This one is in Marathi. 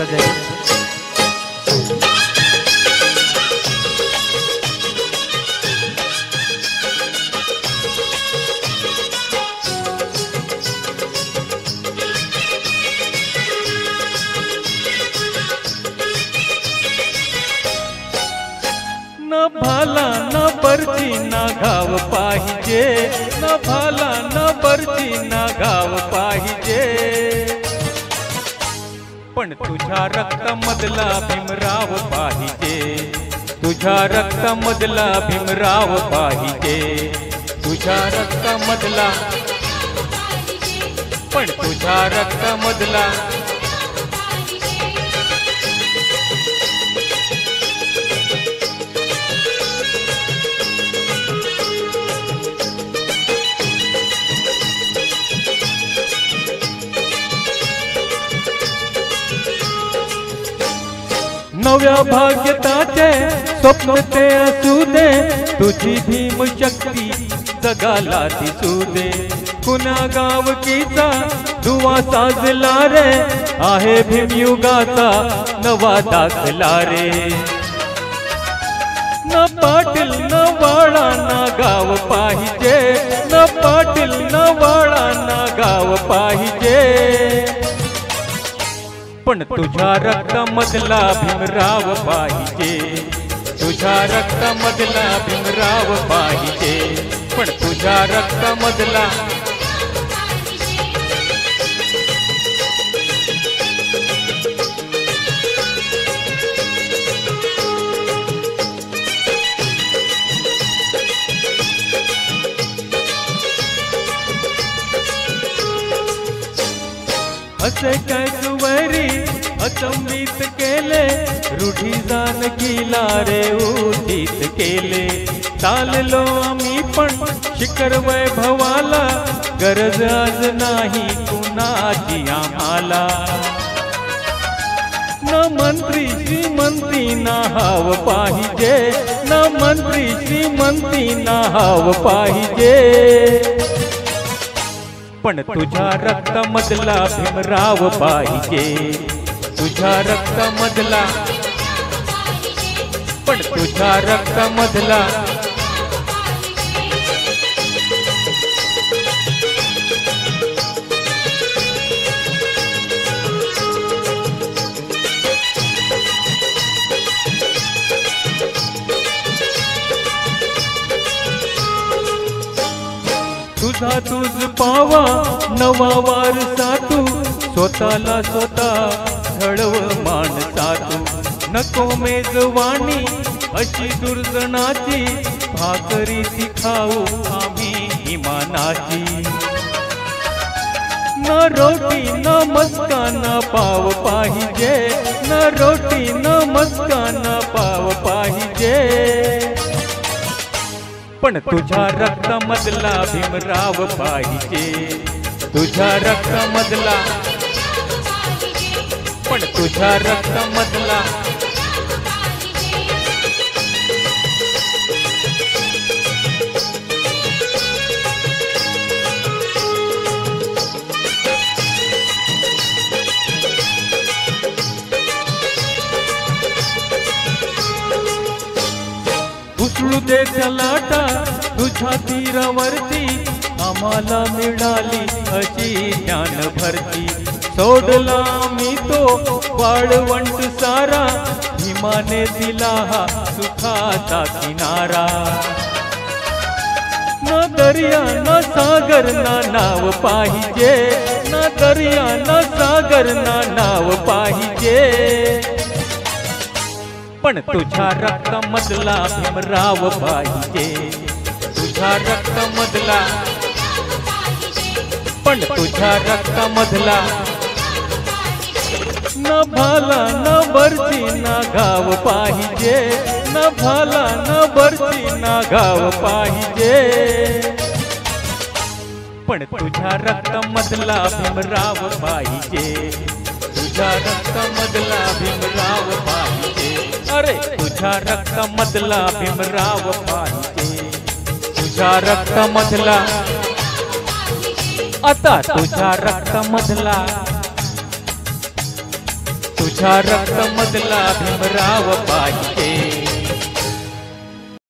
सजाई न भाला न बरची ना गाव पाहिजे, न भाला न बरची ना गाव पाहिजे, पण तुझ्या रक्तामधला भीमराव पाहिजे, तुझ्या रक्तामधला भीमराव पाहिजे, तुझ्या रक्तामधला, पण तुझ्या रक्तामधला नव्या भाग्यताचे स्वप्न ते असू दे, तुझी भीम शक्ती जगाला दिसू दे, कुणा गावकीचा दुवा साजला रे, आहे भीमयुगाचा नवा दाखला रे, न पाटील न वाळा ना गाव पाहिजे, न पाटील न वाळा ना गाव पाहिजे, पण तुझ्या रक्तामधला भीमराव पाहिजे, तुझ्या रक्तामधला भीमराव पाहिजे, पण तुझ्या रक्तामधला असे काय सुवरी अचंबित केले, रूढी जानकीला रे उदित केले, चाललो आम्ही पण शिखर वैभवाला, गरज आज नाही कुणाची आम्हाला, न मंत्री श्रीमंती ना हाव पाहिजे, न मंत्री श्रीमंती ना हाव पाहिजे, पण तुझ्या रक्तामधला भीमराव पाहिजे, तुझ्या रक्तामधला, पण तुझ्या रक्तामधला तुझा तुझ पावा नवा वारसा तू, स्वतःला स्वतः घडव माणसा तू, नको मेजवानी अशी दुर्जनाची, भाकरी ती खाऊ आम्ही इमानाची, न रोटी न मस्का न पाव पाहिजे, न रोटी न मस्का न पाव पाहिजे, पण तुझ्या रक्तामधला भीमराव पाहिजे, तुझ्या रक्तामधला, पण तुझ्या रक्तामधला उसळू दे लाटा तुझ्या तीरावरती, आम्हाला मिळाली अशी ज्ञान भरती, सोडला मी तो वाळवंट सारा, भीमाने दिला हा सुखाचा किनारा, न दर्या न सागर ना नाव पाहिजे, न दर्या न सागर ना नाव पाहिजे, पण तुझ्या रक्तामधला भीमराव पाहिजे, तुझ्या रक्तामधला, पण तुझ्या रक्तामधला, न भाला न बरची ना गाव पाहिजे, न भाला न बरची ना गाव पाहिजे, पण तुझ्या रक्तामधला भीमराव पाहिजे, तुझ्या रक्तामधला भीमराव पाहिजे, अरे तुझ्या रक्तामधला भीमराव पाहिजे, तुझ्या रक्तामधला, आता तुझ्या रक्तामधला, तुझ्या रक्तामधला भीमराव पाहिजे.